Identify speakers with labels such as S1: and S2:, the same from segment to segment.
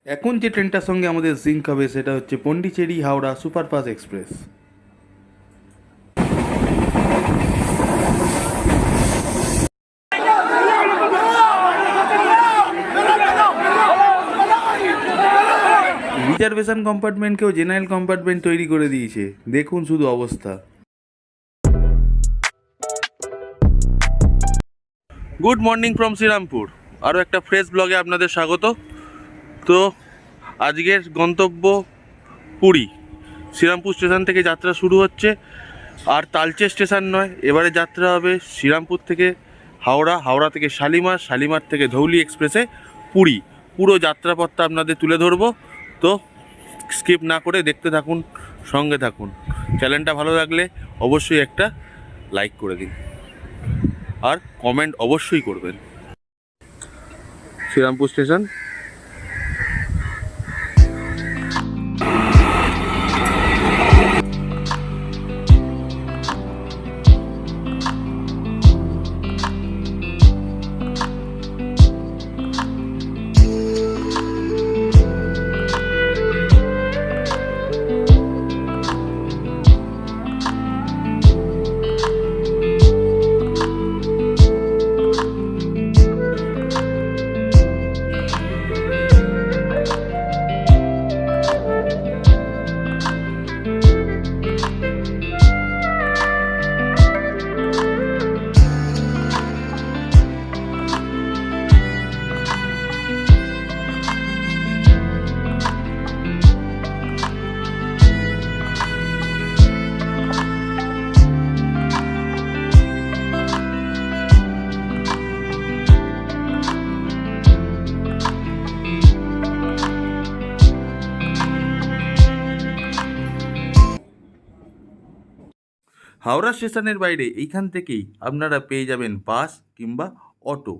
S1: এখন যে ট্রেনটার সঙ্গে আমাদের সিঙ্ক হবে সেটা হচ্ছে Pondicherry Howrah superfast express. Reservation কম্পার্টমেন্টকেও জেনারেল কম্পার্টমেন্ট তৈরি করে দিয়েছে, দেখুন শুধু অবস্থা। গুড মর্নিং ফ্রম শ্রীরামপুর, আরও একটা ফ্রেশ ব্লগে আপনাদের স্বাগত। তো আজকের গন্তব্য পুরী। শ্রীরামপুর স্টেশন থেকে যাত্রা শুরু হচ্ছে, আর তালচে স্টেশন নয়, এবারে যাত্রা হবে শ্রীরামপুর থেকে হাওড়া, হাওড়া থেকে শালিমার, শালিমার থেকে ধৌলি এক্সপ্রেসে পুরী। পুরো যাত্রাপথটা আপনাদের তুলে ধরবো, তো স্কিপ না করে দেখতে থাকুন, সঙ্গে থাকুন। চ্যানেলটা ভালো লাগলে অবশ্যই একটা লাইক করে দিন, আর কমেন্ট অবশ্যই করবেন। শ্রীরামপুর স্টেশন। হাওড়া স্টেশনের বাইরে এইখান থেকেই আপনারা পেয়ে যাবেন বাস কিংবা অটো,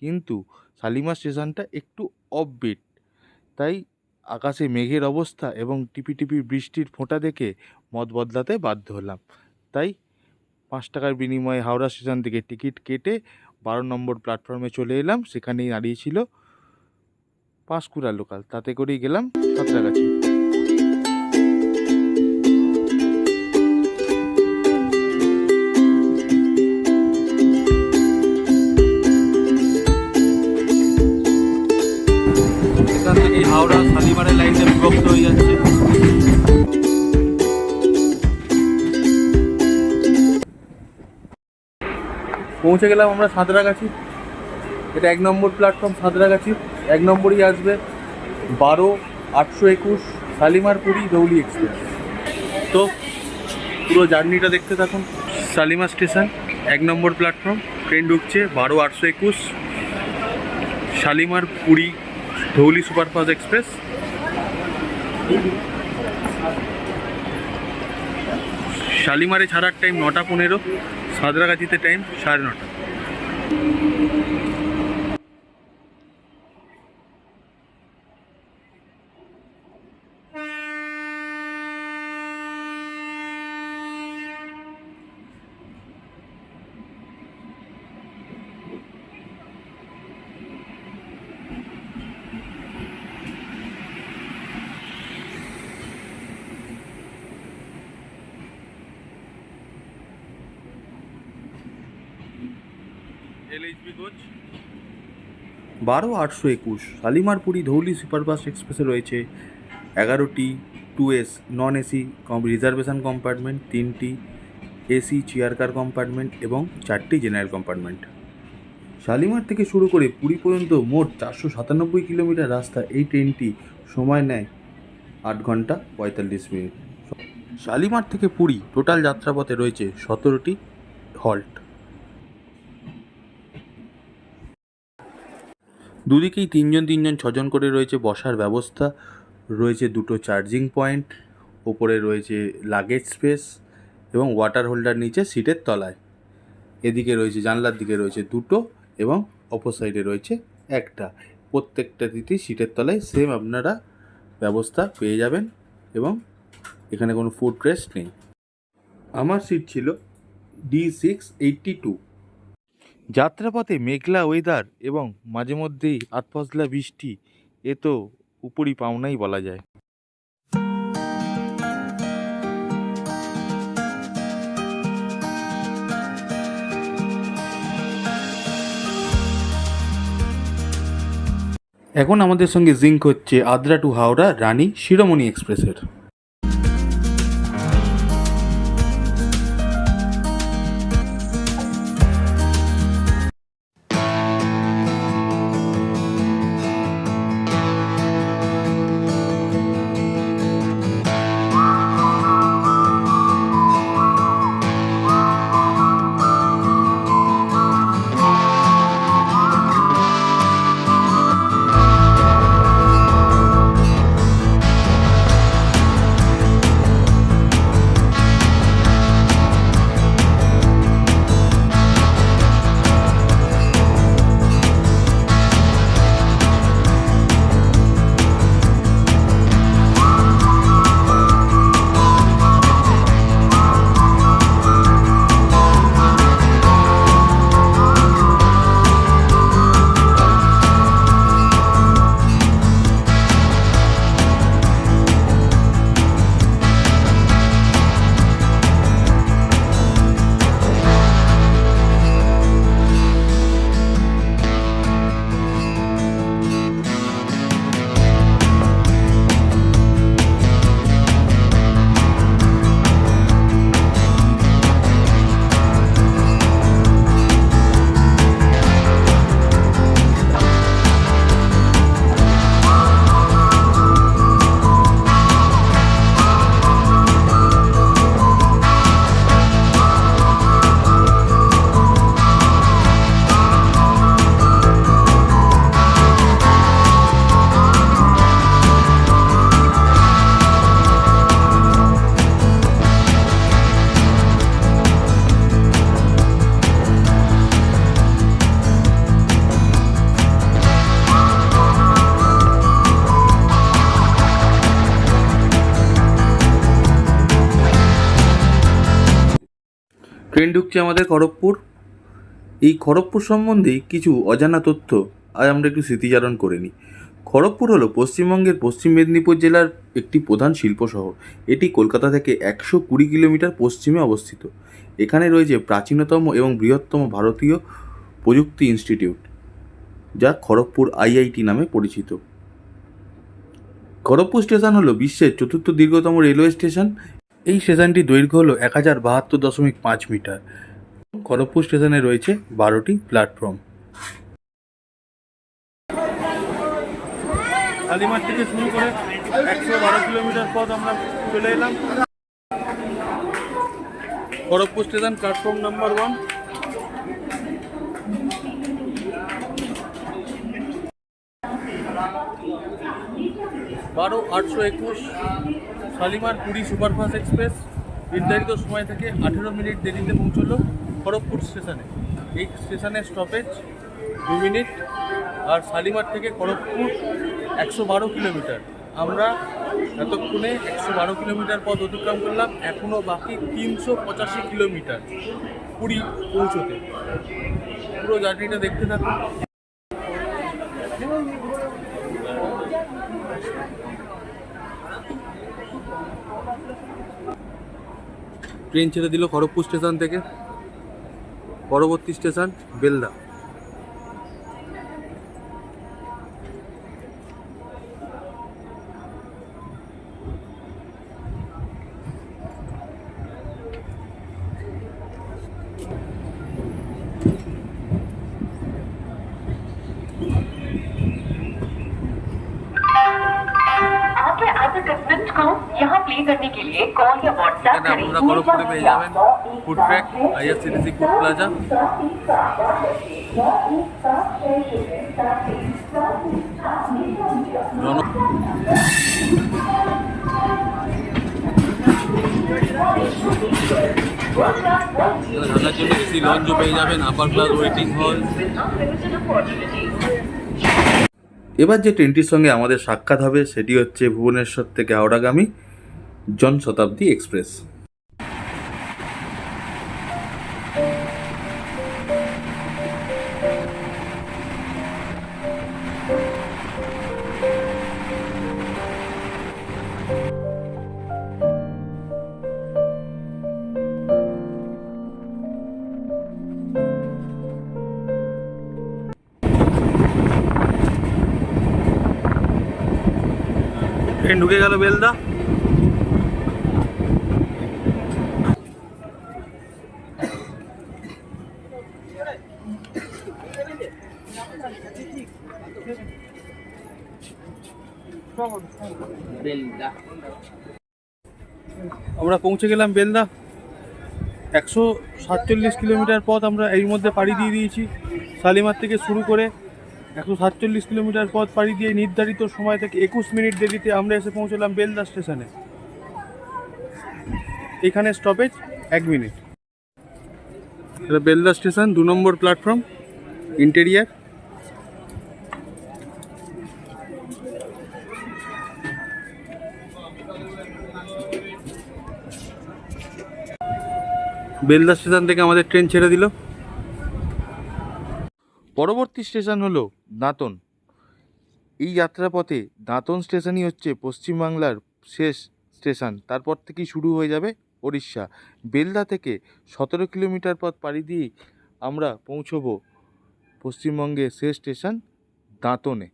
S1: কিন্তু শালিমার স্টেশনটা একটু অফবিট, তাই আকাশে মেঘের অবস্থা এবং টিপি টিপি বৃষ্টির ফোঁটা দেখে মত বদলাতে বাধ্য হলাম। তাই 5 টাকার বিনিময়ে হাওড়া স্টেশন থেকে টিকিট কেটে 12 নম্বর প্ল্যাটফর্মে চলে এলাম। সেখানেই দাঁড়িয়েছিল পাঁশকুড়া লোকাল, তাতে করেই গেলাম সাঁতরাগাছি। এখান থেকে হাওড়া শালিমারের লাইনটা বিভক্ত হয়ে যাচ্ছে। পৌঁছে গেলাম আমরা সাঁতরাগাছি। এটা 1 নম্বর প্ল্যাটফর্ম সাঁতরাগাছি। 1 নম্বরই আসবে 12-821 শালিমার পুরী ধৌলি এক্সপ্রেস। তো পুরো জার্নিটা দেখতে থাকুন। Shalimar station, 1 number platform, train ঢুকছে 12-821 শালিমার পুরী ধৌলি সুপারফাস্ট এক্সপ্রেস। শালিমারে ছাড়ার টাইম 9:15, সাঁতরাগাছিতে time 9:30। LHB coach 12-821 Shalimar Puri Dhauli superfast এক্সপ্রেসে রয়েছে 11টি 2S non AC reservation compartment, 3টি এসি চেয়ার কার কম্পার্টমেন্ট এবং 4টি জেনারেল কম্পার্টমেন্ট। শালিমার থেকে শুরু করে পুরী পর্যন্ত মোট 497 কিলোমিটার রাস্তা। এই ট্রেনটি সময় নেয় 8 ঘন্টা 45 মিনিট। শালিমার থেকে পুরী টোটাল যাত্রাপথে রয়েছে 17টি হল্ট। দুদিকেই 3জন 6জন করে রয়েছে বসার ব্যবস্থা, রয়েছে 2টো চার্জিং পয়েন্ট, ওপরে রয়েছে লাগেজ স্পেস এবং ওয়াটার হোল্ডার নিচে সিটের তলায়। এদিকে রয়েছে জানলার দিকে রয়েছে 2টো এবং অপর সাইডে রয়েছে 1টা। প্রত্যেকটা দিকেই সিটের তলায় সেম আপনারা ব্যবস্থা পেয়ে যাবেন এবং এখানে কোনো ফুট রেস্ট নেই। আমার সিট ছিল D682। যাত্রাপথে মেঘলা ওয়েদার এবং মাঝে মধ্যেই আধপসলা বৃষ্টি, এ তো উপরি পাওনাই বলা যায়। এখন আমাদের সঙ্গে জিঙ্ক হচ্ছে আদ্রা টু হাওড়া রানী শিরোমণি এক্সপ্রেসের। ট্রেন ঢুকছে আমাদের খড়গপুর। এই খড়গপুর সম্বন্ধে কিছু অজানা তথ্য আজ আমরা একটু স্মৃতিচারণ করে নিই। খড়গপুর হলো পশ্চিমবঙ্গের পশ্চিম মেদিনীপুর জেলার একটি প্রধান শিল্প শহর। এটি কলকাতা থেকে 120 কিলোমিটার পশ্চিমে অবস্থিত। এখানে রয়েছে প্রাচীনতম এবং বৃহত্তম ভারতীয় প্রযুক্তি ইনস্টিটিউট, যা খড়গপুর আইআইটি নামে পরিচিত। খড়গপুর স্টেশন হলো বিশ্বের চতুর্থ দীর্ঘতম রেলওয়ে স্টেশন। এই স্টেশনটির দৈর্ঘ্য হলো 1072.5 মিটার। খড়গপুর স্টেশনে রয়েছে 12টি প্ল্যাটফর্ম। শালিমার থেকে শুরু করে 112 কিলোমিটার পথ আমরা চলে এলাম। Kharagpur station platform number 1। বারো 821 শালিমার পুরী সুপারফাস্ট এক্সপ্রেস নির্ধারিত সময় থেকে 18 মিনিট দেরিতে পৌঁছলো খড়গপুর স্টেশনে। এই স্টেশনের স্টপেজ 2 মিনিট। আর শালিমার থেকে খড়গপুর 112 কিলোমিটার। আমরা এতক্ষণে 112 কিলোমিটার পথ অতিক্রম করলাম। এখনও বাকি 385 কিলোমিটার পুরী পৌঁছতে। পুরো জার্নিটা দেখতে থাকুন। ট্রেন ছেড়ে দিল খড়গপুর স্টেশন থেকে। পরবর্তী স্টেশন বেলদা।
S2: यहाँ प्ले करने के लिए कॉल या व्हाट्सएप करें।
S1: खड़गपुर पेয়ে যাবেন food track, IRCTC food plaza. থাকার জন্য এসি লঞ্চও পেয়ে যাবেন, আপার ক্লাস ওয়েটিং হল। এবার যে ট্রেনটির সঙ্গে আমাদের সাক্ষাৎ হবে সেটি হচ্ছে ভুবনেশ্বর থেকে হাওড়াগামী জনশতাব্দী এক্সপ্রেস। ট্রেন ঢুকে গেল বেলদা। আমরা পৌঁছে গেলাম বেলদা। 147 কিলোমিটার পথ আমরা এর মধ্যে পাড়ি দিয়ে দিয়েছি। শালিমার থেকে শুরু করে 147 কিলোমিটার পথ পাড়ি দিয়ে নির্ধারিত সময় থেকে 21 মিনিট দেরিতে আমরা এসে পৌঁছলাম বেলদা স্টেশনে। এখানে স্টপেজ 1 মিনিট। এটা বেলদা স্টেশন, 2 নম্বর প্ল্যাটফর্ম, ইন্টেরিয়ার। বেলদা স্টেশন থেকে আমাদের ট্রেন ছেড়ে দিল। পরবর্তী স্টেশন হলো দাঁতন। এই যাত্রাপথে দাঁতন স্টেশনই হচ্ছে পশ্চিমবাংলার শেষ স্টেশন। তারপর থেকেই শুরু হয়ে যাবে ওড়িশা। বেলদা থেকে 17 কিলোমিটার পথ পাড়ি দিয়ে আমরা পৌঁছবো পশ্চিমবঙ্গের শেষ স্টেশন দাঁতনে।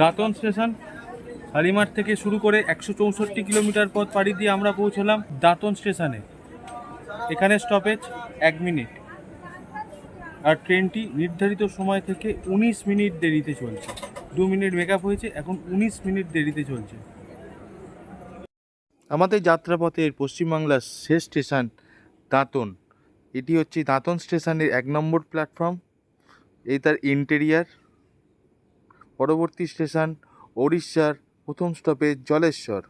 S1: দাঁতন স্টেশন শালিমার থেকে শুরু করে 164 কিলোমিটার পথ পাড়ি দিয়ে আমরা পৌঁছলাম দাঁতন স্টেশনে। এখানে স্টপেজ 1 মিনিট। আর ট্রেনটি নির্ধারিত সময় থেকে 19 মিনিট দেরিতে চলছে। 2 মিনিট মেকআপ হয়েছে, এখন 19 মিনিট দেরিতে চলছে। আমাদের যাত্রাপথের পশ্চিমবাংলার শেষ স্টেশন দাঁতন। এটি হচ্ছে দাঁতন স্টেশনের 1 নম্বর প্ল্যাটফর্ম। এই তার ইন্টেরিয়ার। পরবর্তী স্টেশন ওড়িশার প্রথম স্টপেজ জলেশ্বর।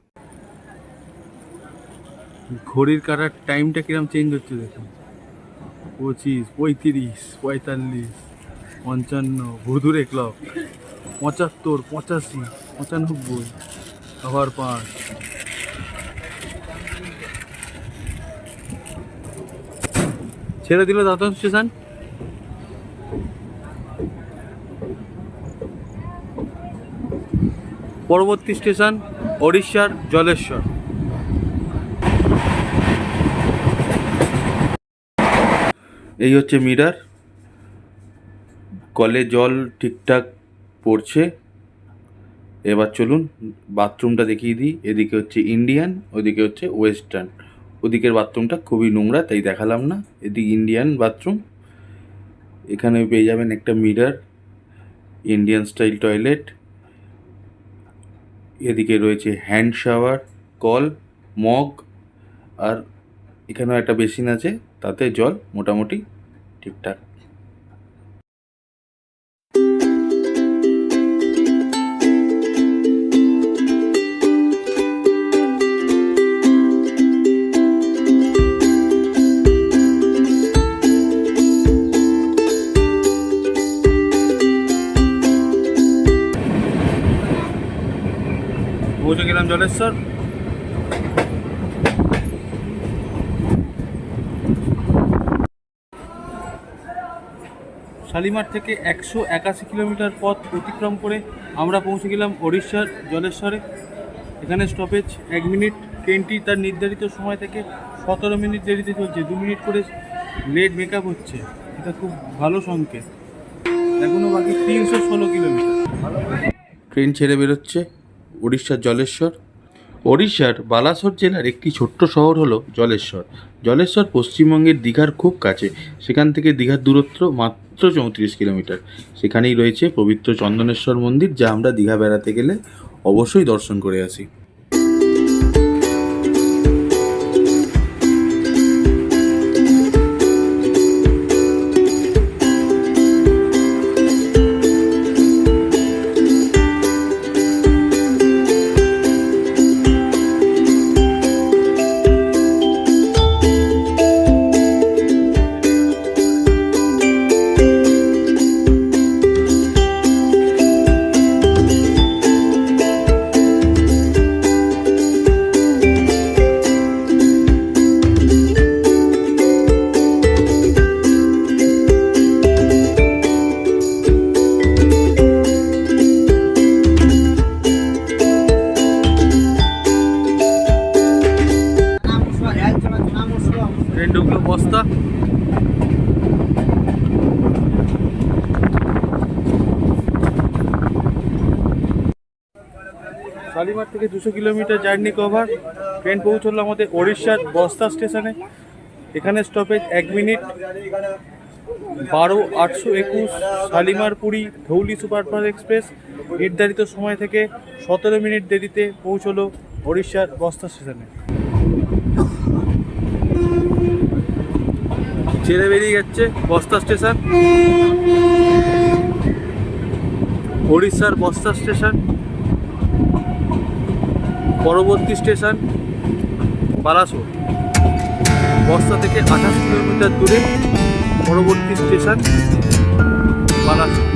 S1: ঘড়ির কাটার টাইমটা কিরম চেঞ্জ হচ্ছে দেখুন। 25, 35, 45, 55, ভুরধুরে ক্লক, 75, 85, 95, আবার 5। ছেড়ে দিল দাঁতন স্টেশন। পরবর্তী স্টেশন ওড়িশার জলেশ্বর। এই হচ্ছে মিরার। কলে জল ঠিকঠাক পড়ছে। এবার চলুন বাথরুমটা দেখিয়ে দিই। এদিকে হচ্ছে ইন্ডিয়ান, ওদিকে হচ্ছে ওয়েস্টার্ন। ওদিকের বাথরুমটা খুবই নোংরা তাই দেখালাম না। এদিকে ইন্ডিয়ান বাথরুম। এখানে পেয়ে যাবেন একটা মিরার, ইন্ডিয়ান স্টাইল টয়লেট। এদিকে রয়েছে হ্যান্ড শাওয়ার, কল, মগ, আর এখানেও একটা বেসিন আছে, তাতে জল মোটামুটি ঠিকঠাক। পৌঁছে গেলাম জলেশ্বর। শালিমার থেকে 181 কিলোমিটার পথ অতিক্রম করে আমরা পৌঁছে গেলাম ওড়িশার জলেশ্বরে। এখানে স্টপেজ 1 মিনিট। ট্রেনটি তার নির্ধারিত সময় থেকে 17 মিনিট দেরিতে চলছে। 2 মিনিট করে লেট মেকআপ হচ্ছে। এটা খুব ভালো সংকেত। এখনও বাকি 316 কিলোমিটার। ট্রেন ছেড়ে বেরোচ্ছে ওড়িশার জলেশ্বর। ওড়িশার বালাসোর জেলার একটি ছোট্ট শহর হলো জলেশ্বর। জলেশ্বর পশ্চিমবঙ্গের দীঘার খুব কাছে। সেখান থেকে দীঘার দূরত্ব মাত্র 34 কিলোমিটার। সেখানেই রয়েছে পবিত্র চন্দনেশ্বর মন্দির, যা আমরা দীঘা বেড়াতে গেলে অবশ্যই দর্শন করে আসি। শালিমার থেকে 200 কিলোমিটার জার্নি কভার। ট্রেন পৌঁছলো আমাদের ওড়িশার বস্তা স্টেশনে। এখানে stoppage 1 minute. 12-821 Shalimar Puri Dhauli superfast express নির্ধারিত সময় থেকে 17 মিনিট দেরিতে পৌঁছলো ওড়িশার বস্তা স্টেশনে। ছেড়ে বেরিয়ে যাচ্ছে বস্তা স্টেশন, ওড়িশার বস্তা স্টেশন। পরবর্তী স্টেশন বালাসোর। বস্তা থেকে 28 কিলোমিটার দূরে পরবর্তী স্টেশন বালাসোর।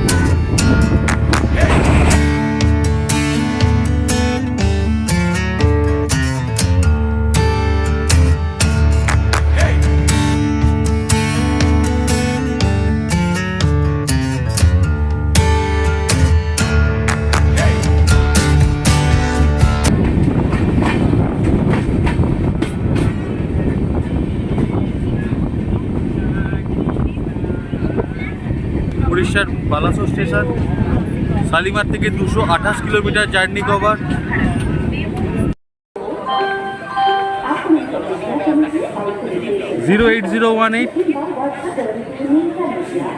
S1: উড়িষ্যার বালাসোর স্টেশন। শালিমার থেকে 228 kilometre journey cover. Zero 8018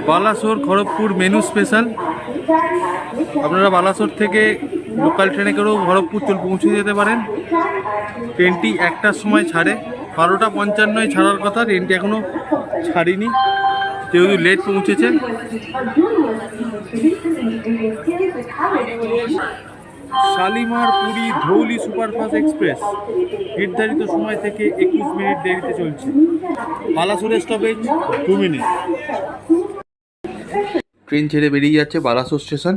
S1: Balasore Kharagpur menu special. আপনারা বালাসোর থেকে লোকাল ট্রেনে করেও খড়গপুর পৌঁছে যেতে পারেন। ট্রেনটি 1টার সময় ছাড়ে, 12:55 ছাড়ার কথা, ট্রেনটি এখনও ছাড়িনি, যেহেতু লেট পৌঁছেছে। শালিমার পুরী ধৌলি সুপারফাস্ট এক্সপ্রেস নির্ধারিত সময় থেকে 21 মিনিট দেরিতে চলছে। বালাসোরের স্টপেজ 2 মিনিট। ট্রেন ছেড়ে বেরিয়ে যাচ্ছে বালাসোর স্টেশন।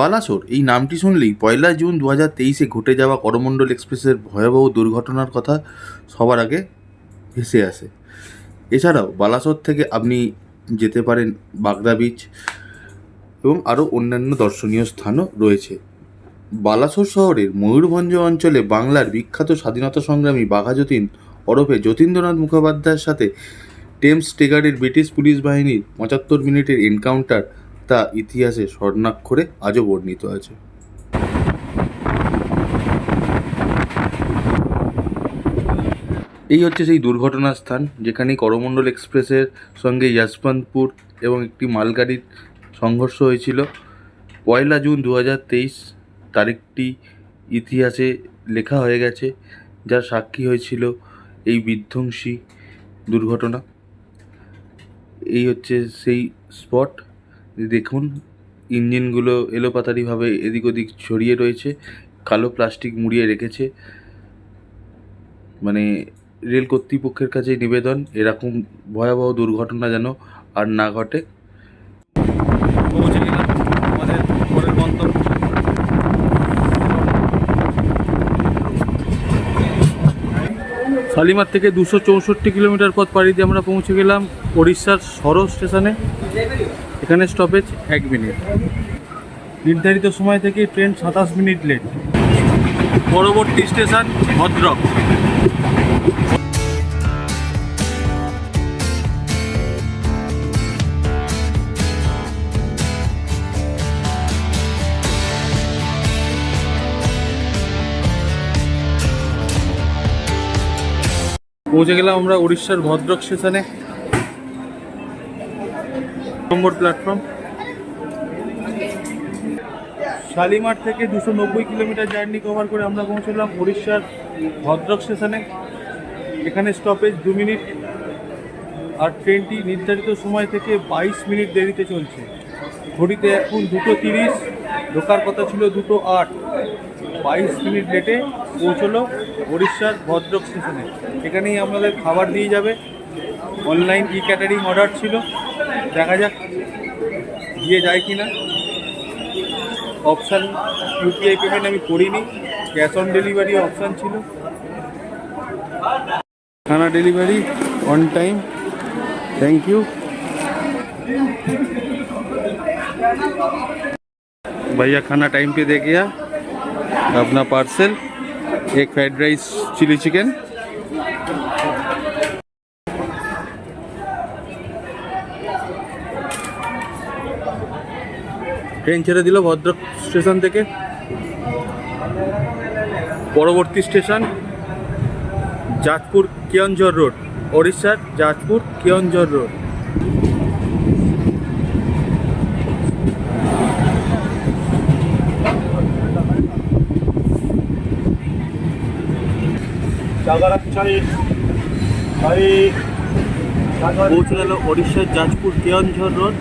S1: বালাসোর এই নামটি শুনলেই 1 জুন 2023-এ ঘটে যাওয়া করমণ্ডল এক্সপ্রেসের ভয়াবহ দুর্ঘটনার কথা সবার আগে ভেসে আসে। এছাড়াও বালাসোর থেকে আপনি যেতে পারেন বাগদা বিচ এবং আরও অন্যান্য দর্শনীয় স্থানও রয়েছে। বালাসোর শহরের ময়ূরভঞ্জ অঞ্চলে বাংলার বিখ্যাত স্বাধীনতা সংগ্রামী বাঘা যতীন ওরফে যতীন্দ্রনাথ মুখোপাধ্যায়ের সাথে টেমস টেগারের ব্রিটিশ পুলিশ বাহিনীর 75 মিনিটের এনকাউন্টার তা ইতিহাসে স্বর্ণাক্ষরে আজও বর্ণিত আছে। এই হচ্ছে সেই দুর্ঘটনার স্থান যেখানে করমণ্ডল এক্সপ্রেসের সঙ্গে যশবন্তপুর এবং একটি মালগাড়ির সংঘর্ষ হয়েছিল। 1 জুন 2023 তারিখটি ইতিহাসে লেখা হয়ে গেছে, যার সাক্ষী হয়েছিল এই বিধ্বংসী দুর্ঘটনা। এই হচ্ছে সেই স্পট। দেখুন, ইঞ্জিনগুলো এলোপাতাড়িভাবে এদিক ওদিক ছড়িয়ে রয়েছে, কালো প্লাস্টিক মুড়িয়ে রেখেছে। মানে রেল কর্তৃপক্ষের কাছে নিবেদন, এরকম ভয়াবহ দুর্ঘটনা যেন আর না ঘটে। পৌঁছে গেলাম আমাদের পরের গন্তব্য। শালিমার থেকে 264 কিলোমিটার পথ পাড়ি দিয়ে আমরা পৌঁছে গেলাম ওড়িশার সরো স্টেশনে। এখানে স্টপেজ 1 মিনিট। নির্ধারিত সময় থেকে ট্রেন 27 মিনিট লেট। পরবর্তী স্টেশন ভদ্রক। পৌঁছে গেলাম আমরা উড়িষ্যার ভদ্রক স্টেশনে, নম্বর প্ল্যাটফর্ম। শালিমার থেকে 290 কিলোমিটার জার্নি কভার করে আমরা পৌঁছলাম উড়িষ্যার ভদ্রক স্টেশনে। এখানে স্টপেজ 2 মিনিট। আর ট্রেনটি নির্ধারিত সময় থেকে 22 মিনিট দেরিতে চলছে। ঘড়িতে এখন 2:30, ঢোকার কথা ছিল 2:08। 22 মিনিট লেটে পৌঁছলো উড়িষ্যার ভদ্রক স্টেশনে। এখানেই আমাদের খাবার দিয়ে যাবে। অনলাইন ক্যাটারিং অর্ডার ছিল, দেখা যাক দিয়ে যায় কি না। অপশান ইউপিআই পেমেন্ট আমি করিনি, ক্যাশ অন ডেলিভারি অপশান ছিল। खाना delivery on time, thank you. भैया खाना टाइम पे दे गया अपना पार्सल, एक fried rice chilli chicken. Train ছেড়ে দিল ভদ্রক স্টেশন থেকে। পরবর্তী স্টেশন যাজপুর কেওনঝর রোড, ওড়িশার যাজপুর কেওনঝর রোড। পৌঁছে গেল ওড়িশার যাজপুর কেওনঝর রোড।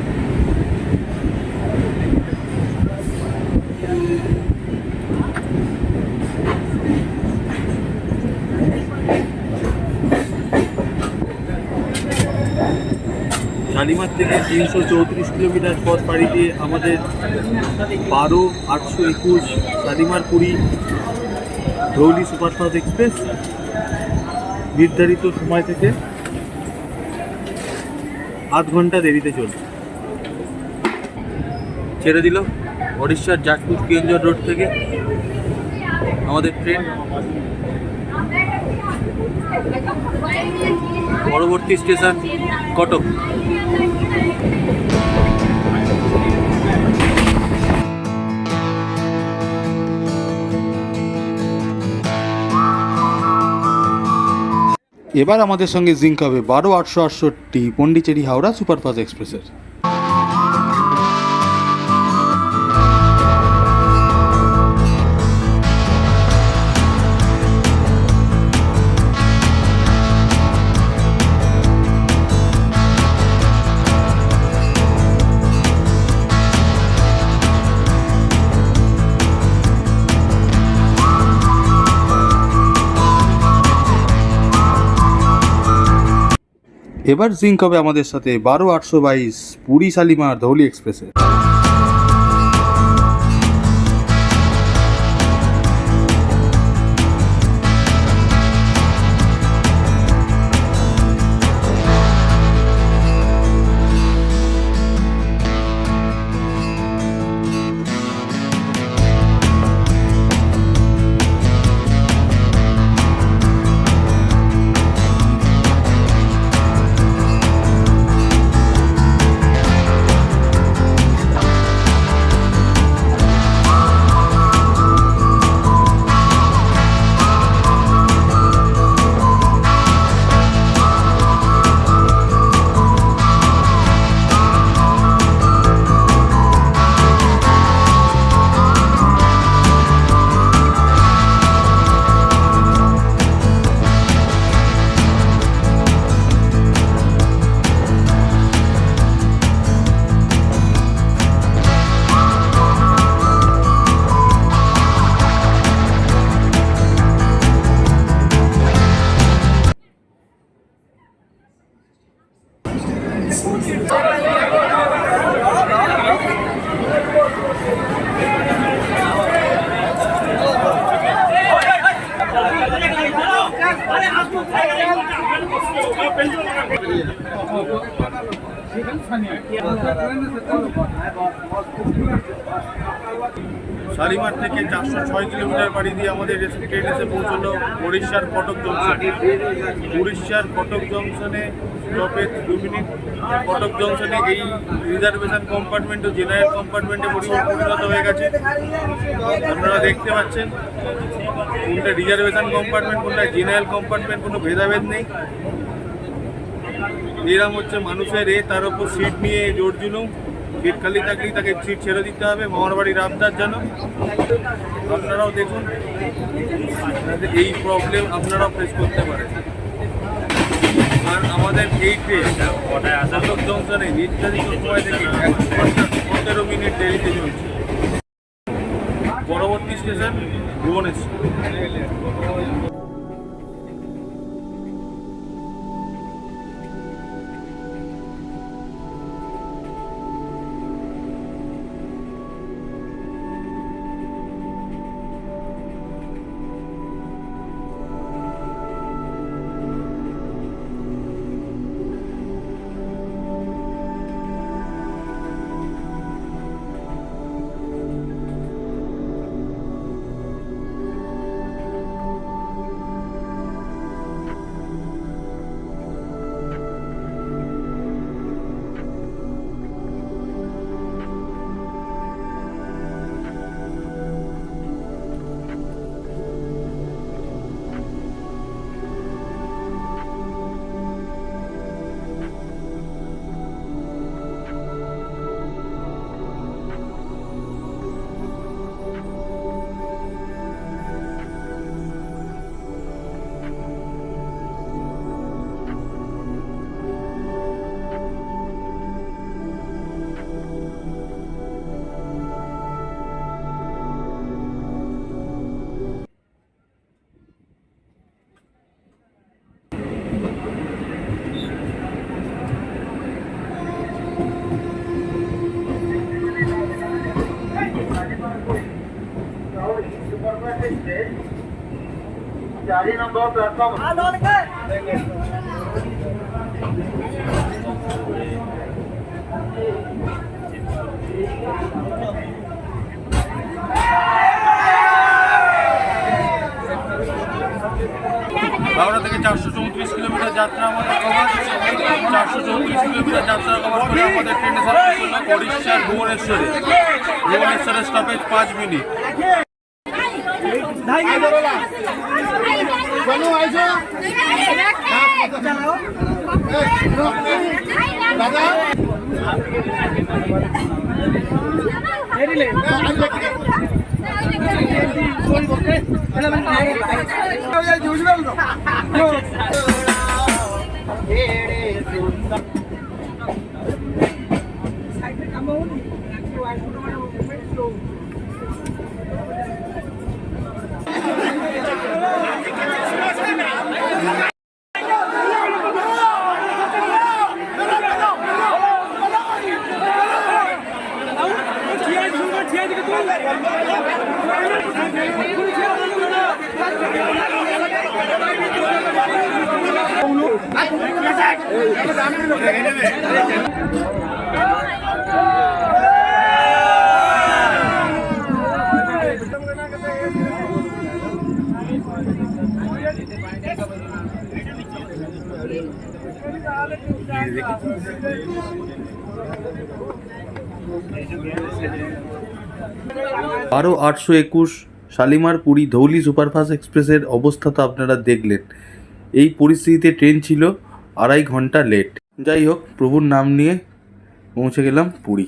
S1: শালিমার থেকে 334 কিলোমিটার পথ পাড়ি দিয়ে আমাদের 12-821 শালিমার পুরী ধৌলি সুপারফাস্ট এক্সপ্রেস নির্ধারিত সময় থেকে আধ ঘন্টা দেরিতে চলছে। ছেড়ে দিল ওড়িশার যাজপুর কেওনঝর রোড থেকে আমাদের ট্রেন। পরবর্তী স্টেশন কটক। এবার আমাদের সঙ্গে জিঙ্ক হবে 12-868 পন্ডিচেরি হাওড়া সুপারফাস্ট এক্সপ্রেসের। এবার জিঙ্ক হবে আমাদের সাথে 12-822 পুরী শালিমার ধৌলি এক্সপ্রেসে। শালিমার থেকে 406 কিলোমিটার পাড়ি দিয়ে আমাদের ট্রেন এসে পৌঁছলো উড়িষ্যার কটক জংশন। উড়িষ্যার কটক জংশনে স্টপেজ 2 মিনিট। কটক জংশনে এই রিজার্ভেশন কম্পার্টমেন্ট ও জেনারেল কম্পার্টমেন্টে পরিণত হয়ে গেছে। আপনারা দেখতে পাচ্ছেন কোনটা রিজার্ভেশন কম্পার্টমেন্ট কোনটা জেনারেল কম্পার্টমেন্ট, কোনো ভেদাভেদ নেই। এরম হচ্ছে মানুষের তার উপর সিট নিয়ে জোর জুলুম। সিট খালি থাকলেই তাকে সিট ছেড়ে দিতে হবে, মামার বাড়ির আবদার যেন। আপনারাও দেখুন এই প্রবলেম আপনারাও ফেস করতে পারেন। আর আমাদের এই ট্রেন কটক জংশনে নির্ধারিত সময় থেকে 1 ঘন্টা 15 মিনিট দেরিতে চলছে। পরবর্তী station Bhubaneswar.
S3: Superfast express 4 number platform
S1: Howrah থেকে 434 কিলোমিটার যাত্রা আমাদের কভার 434 কিলোমিটার যাত্রা কভার করে আমাদের ট্রেনে সার্ভিস হলো উড়িষ্যার ভুবনেশ্বরে স্টপেজ 5 মিনিট। আরও 821 শালিমার পুরী ধৌলি সুপারফাস্ট এক্সপ্রেসের অবস্থা তো আপনারা দেখলেন। এই পরিস্থিতিতে ট্রেন ছিল 2.5 ঘন্টা লেট। যাই হোক, প্রভুর নাম নিয়ে পৌঁছে গেলাম পুরী।